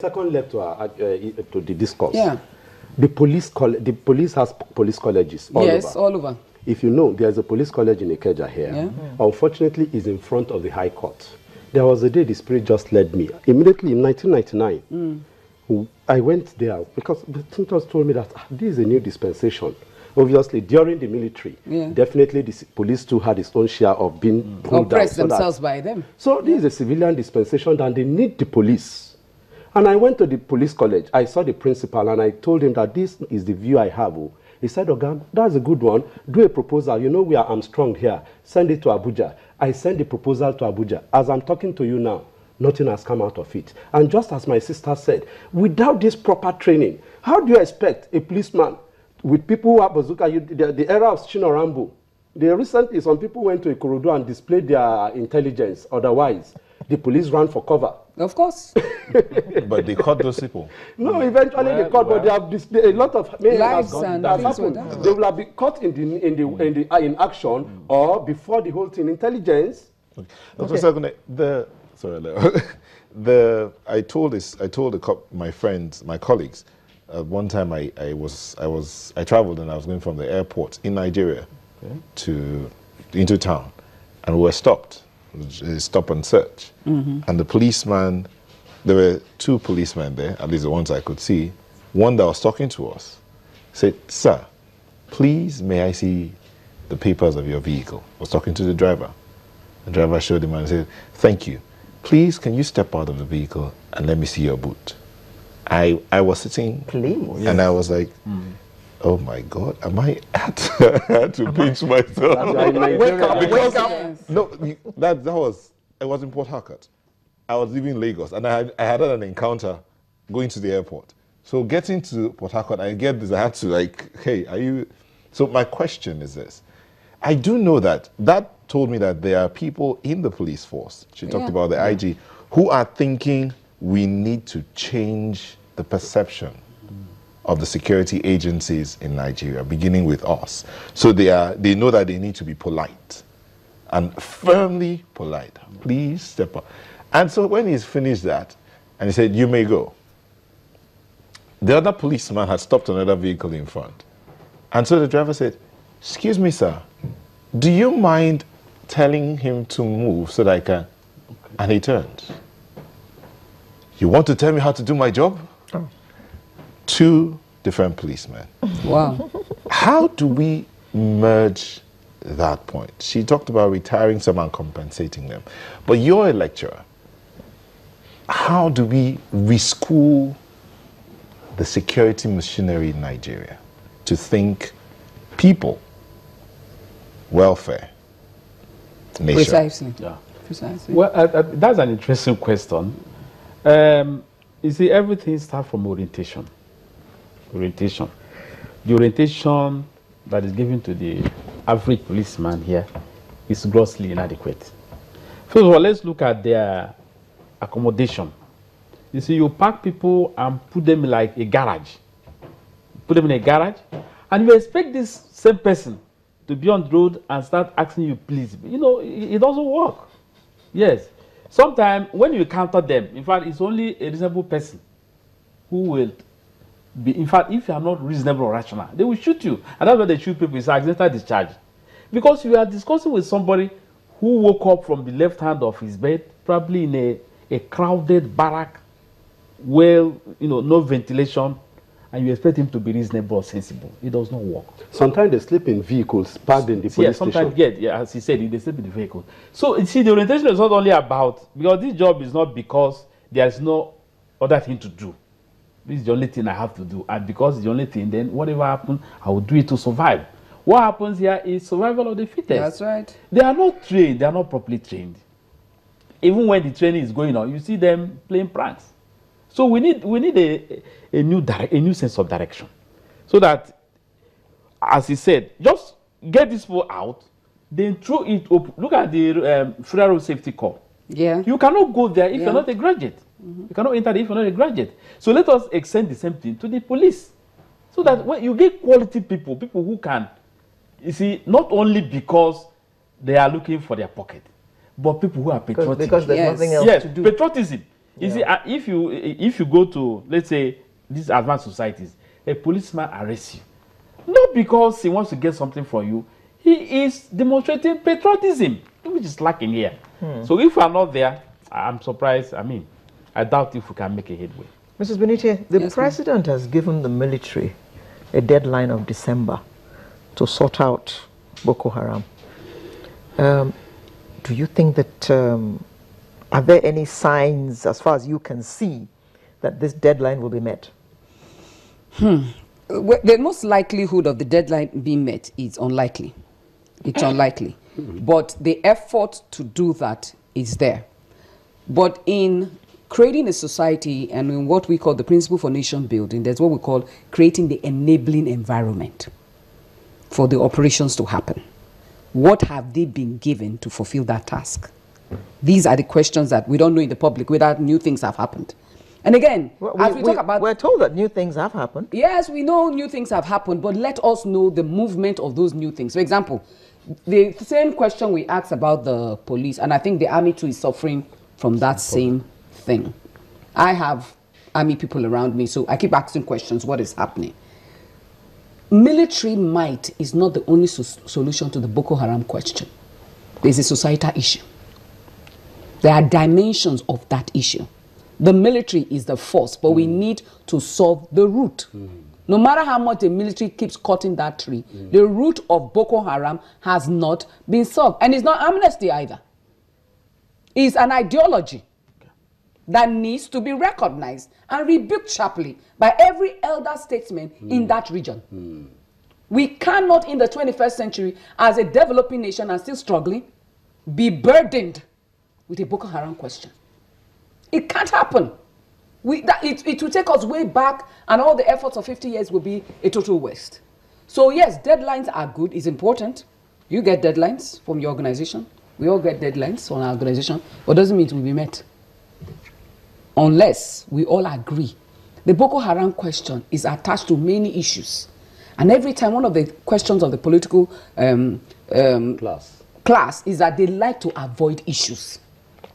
second leg to the discourse. Yeah. The police has police colleges all over. Yes, all over. If you know, there's a police college in Ikeja here. Yeah. Unfortunately, it's in front of the High Court. There was a day the Spirit just led me. Immediately in 1999, I went there because the tutors told me that this is a new dispensation. Obviously, during the military, definitely the police too had its own share of being pulled down. Oppressed themselves by them. So this is a civilian dispensation and they need the police. And I went to the police college. I saw the principal and I told him that this is the view I have. He said, "Okay, that's a good one. Do a proposal. You know we are Armstrong here. Send it to Abuja." I sent the proposal to Abuja. As I'm talking to you now, nothing has come out of it. And just as my sister said, without this proper training, how do you expect a policeman with people who are bazooka, the era of Chinorambo, recently some people went to Ikorodu and displayed their intelligence. Otherwise, the police ran for cover. Of course. But they caught those people. No, eventually they caught, but they have a lot of lives and things like that. They will have been caught in action or before the whole thing. Intelligence. Okay. I told my friends, my colleagues. One time I traveled and I was going from the airport in Nigeria into town, and we were stopped. Stop and search. And the policeman, there were two policemen there, at least the ones I could see. One that was talking to us said, "Sir, please may I see the papers of your vehicle?" I was talking to the driver. The driver showed him and said, "Thank you. Please, can you step out of the vehicle and let me see your boot?" I was sitting, and I was like, "Oh my God, am I had to pinch myself?" Wake up. No, it was in Port Harcourt. I was leaving Lagos, and I had an encounter going to the airport. So getting to Port Harcourt, I had to "Hey, are you?" So my question is this. I do know that told me that there are people in the police force, she talked about the IG, who are thinking we need to change the perception of the security agencies in Nigeria, beginning with us. So they know that they need to be polite and firmly polite. Please step up. And so when he's finished that, and he said, "You may go," the other policeman had stopped another vehicle in front. And so the driver said, "Excuse me, sir, do you mind telling him to move so that I can?" And he turned. "You want to tell me how to do my job?" Two different policemen. Wow. How do we merge that point? She talked about retiring some and compensating them. But you're a lecturer. How do we reschool the security machinery in Nigeria to think people, welfare, nation? Precisely. Yeah. Precisely. Well, that's an interesting question. You see, everything starts from orientation. Orientation. The orientation that is given to the average policeman here is grossly inadequate. First of all, let's look at their accommodation. You see, you park people and put them in like a garage. Put them in a garage, and you expect this same person to be on the road and start asking you, please. You know, it doesn't work. Yes. Sometimes when you encounter them, in fact, it's only a reasonable person who will be, in fact, if you are not reasonable or rational, they will shoot you. And that's why they shoot people, it's accidental discharge. Because you are discussing with somebody who woke up from the left hand of his bed, probably in a crowded barrack, well, you know, no ventilation, and you expect him to be reasonable or sensible. It does not work. Sometimes they sleep in vehicles parked in the police sometimes, station. yeah, as he said, they sleep in the vehicle. So, you see, the orientation is not only about, because this job is not because there is no other thing to do. This is the only thing I have to do. And because it's the only thing, then whatever happens, I will do it to survive. What happens here is survival of the fittest. That's right. They are not trained. They are not properly trained. Even when the training is going on, you see them playing pranks. So we need a new sense of direction, so that, as he said, just get this people out, then throw it up. Look at the Federal Road Safety Corps. Yeah. You cannot go there if you're not a graduate. You cannot enter there if you're not a graduate. So let us extend the same thing to the police, so that when you get quality people who can, you see, not only because they are looking for their pocket, but people who are patriotic. Because there's nothing else to do. Patriotism. You see, if you go to, let's say, these advanced societies, a policeman arrests you, not because he wants to get something from you, he is demonstrating patriotism, which is lacking here. So if we are not there, I'm surprised. I mean, I doubt if we can make a headway. Mrs. Benite, the president has given the military a deadline of December to sort out Boko Haram. Do you think that, are there any signs, as far as you can see, that this deadline will be met? Well, the most likelihood of the deadline being met is unlikely. It's unlikely. But the effort to do that is there. But in creating a society and in what we call the principle for nation building, there's what we call creating the enabling environment for the operations to happen. What have they been given to fulfill that task? These are the questions that we don't know in the public whether new things have happened. And again, as we talk about... We're told that new things have happened. Yes, we know new things have happened, but let us know the movement of those new things. For example, the same question we asked about the police, and I think the army too is suffering from that same thing. I have army people around me, so I keep asking questions, what is happening? Military might is not the only solution to the Boko Haram question. There's a societal issue. There are dimensions of that issue. The military is the force, but we need to solve the root. No matter how much the military keeps cutting that tree, the root of Boko Haram has not been solved. And it's not amnesty either. It's an ideology that needs to be recognized and rebuked sharply by every elder statesman in that region. We cannot, in the 21st century, as a developing nation and still struggling, be burdened with a Boko Haram question. It can't happen. It will take us way back, and all the efforts of 50 years will be a total waste. So yes, deadlines are good, it's important. You get deadlines from your organization. We all get deadlines from our organization, but it doesn't mean it will be met. Unless we all agree. The Boko Haram question is attached to many issues. And every time one of the questions of the political class is that they like to avoid issues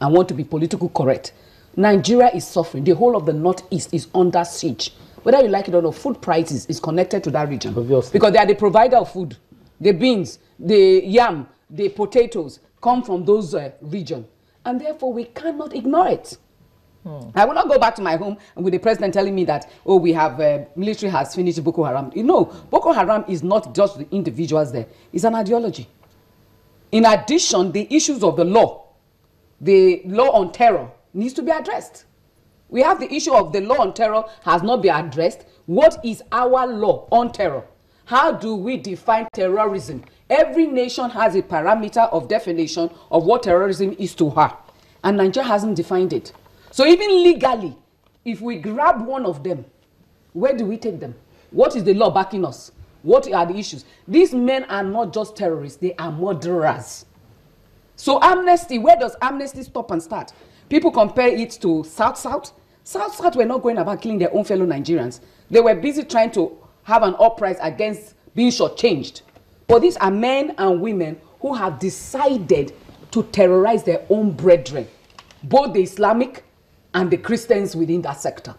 and want to be politically correct. Nigeria is suffering. The whole of the Northeast is under siege. Whether you like it or not, food prices is connected to that region. Obviously. Because they are the provider of food. The beans, the yam, the potatoes come from those regions. And therefore, we cannot ignore it. I will not go back to my home with the president telling me that, oh, we have, military has finished Boko Haram. You know, Boko Haram is not just the individuals there. It's an ideology. In addition, the issues of the law on terror, needs to be addressed. We have the issue of the law on terror has not been addressed. What is our law on terror? How do we define terrorism? Every nation has a parameter of definition of what terrorism is to her. And Nigeria hasn't defined it. So even legally, if we grab one of them, where do we take them? What is the law backing us? What are the issues? These men are not just terrorists, they are murderers. So amnesty, where does amnesty stop and start? People compare it to South-South. South-South were not going about killing their own fellow Nigerians. They were busy trying to have an uprising against being shortchanged. But these are men and women who have decided to terrorize their own brethren, both the Islamic and the Christians within that sector.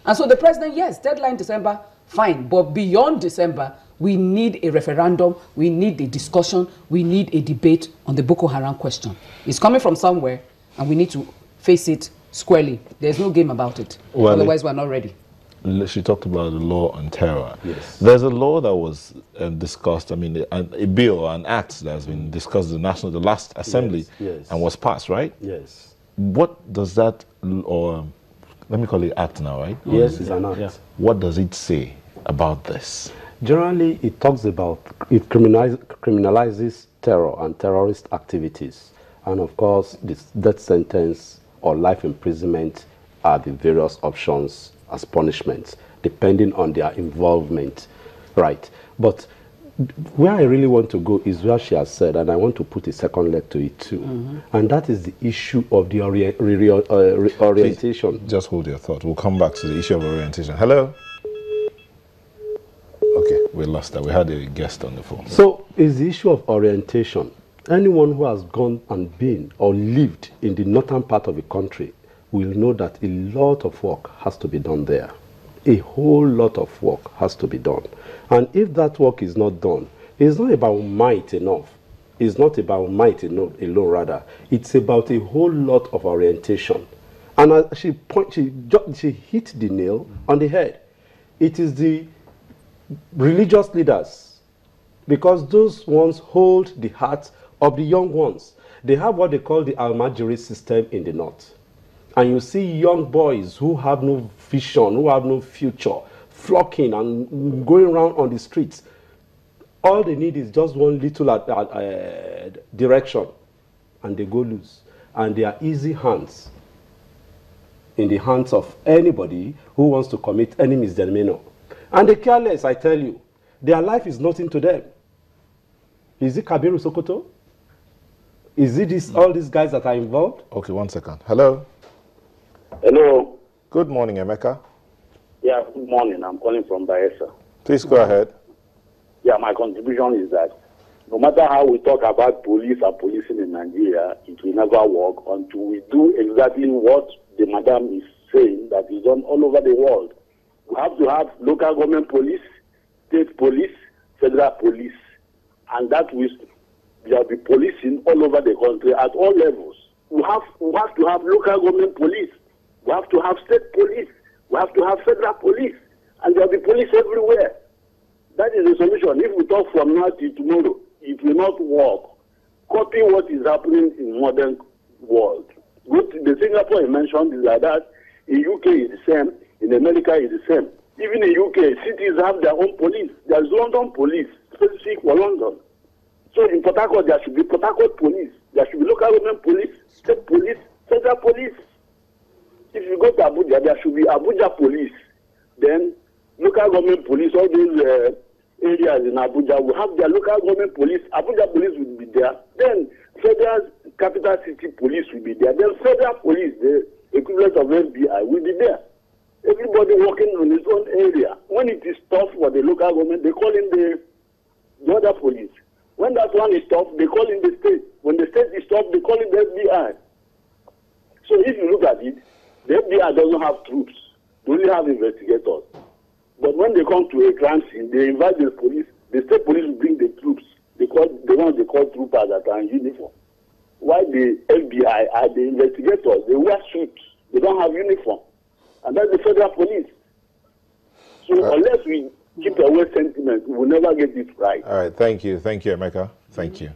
And so the president, yes, deadline December, fine. But beyond December, we need a referendum, we need a discussion, we need a debate on the Boko Haram question. It's coming from somewhere, and we need to face it squarely. There's no game about it. Well, otherwise, we're not ready. She talked about the law on terror. Yes. There's a law that was discussed, I mean, a bill, an act that has been discussed in the last assembly and was passed, right? Yes. What does that, or let me call it act now, right? Yes, it's an act. Yeah. What does it say about this? Generally, it talks about, it criminalizes terror and terrorist activities. And of course, this death sentence or life imprisonment are the various options as punishments, depending on their involvement, right? But where I really want to go is where she has said, and I want to put a second leg to it too, and that is the issue of the orientation. Please, just hold your thought. We'll come back to the issue of orientation. Hello? Okay, we lost that. We had a guest on the phone. So, it's the issue of orientation. Anyone who has gone and been or lived in the northern part of the country will know that a lot of work has to be done there. A whole lot of work has to be done. And if that work is not done, it's not about might enough. It's not about might alone, rather. It's about a whole lot of orientation. And she hit the nail on the head. It is the religious leaders, because those ones hold the heart of the young ones. They have what they call the Almajiri system in the north. And you see young boys who have no vision, who have no future, flocking and going around on the streets. All they need is just one little direction, and they go loose. And they are easy hands in the hands of anybody who wants to commit any misdemeanor. And they care less, I tell you. Their life is nothing to them. Is it Kabiru Sokoto? Is it all these guys that are involved? Okay, 1 second. Hello? Hello. Good morning, Emeka. Yeah, good morning. I'm calling from Bayelsa. Please go ahead. Yeah, my contribution is that no matter how we talk about police and policing in Nigeria, it will never work until we do exactly what the madam is saying that is done all over the world. We have to have local government police, state police, federal police, and that will be policing all over the country at all levels. We have to have local government police. We have to have state police. We have to have federal police, and there will be police everywhere. That is the solution. If we talk from now till tomorrow, it will not work. Copy what is happening in modern world. The Singapore you mentioned is like that. In UK is the same. In America is the same. Even in UK, cities have their own police. There's London police, specific for London. So in Port Harcourt, there should be Port Harcourt police. There should be local government police, state police, federal police. If you go to Abuja, there should be Abuja police. Then local government police, all these areas in Abuja will have their local government police. Abuja police will be there. Then federal capital city police will be there. Then federal police, the equivalent of FBI, will be there. Everybody working on his own area. When it is tough for the local government, they call in the other police. When that one is tough, they call in the state. When the state is tough, they call in the FBI. So if you look at it, the FBI doesn't have troops. They only have investigators. But when they come to a crime scene, they invite the police. The state police will bring the troops. The ones they call troopers that are in uniform. While the FBI are the investigators, they wear suits. They don't have uniform. And that's the federal police. So unless we keep away sentiment, we will never get it right. All right, thank you. Thank you, Emeka. Thank you.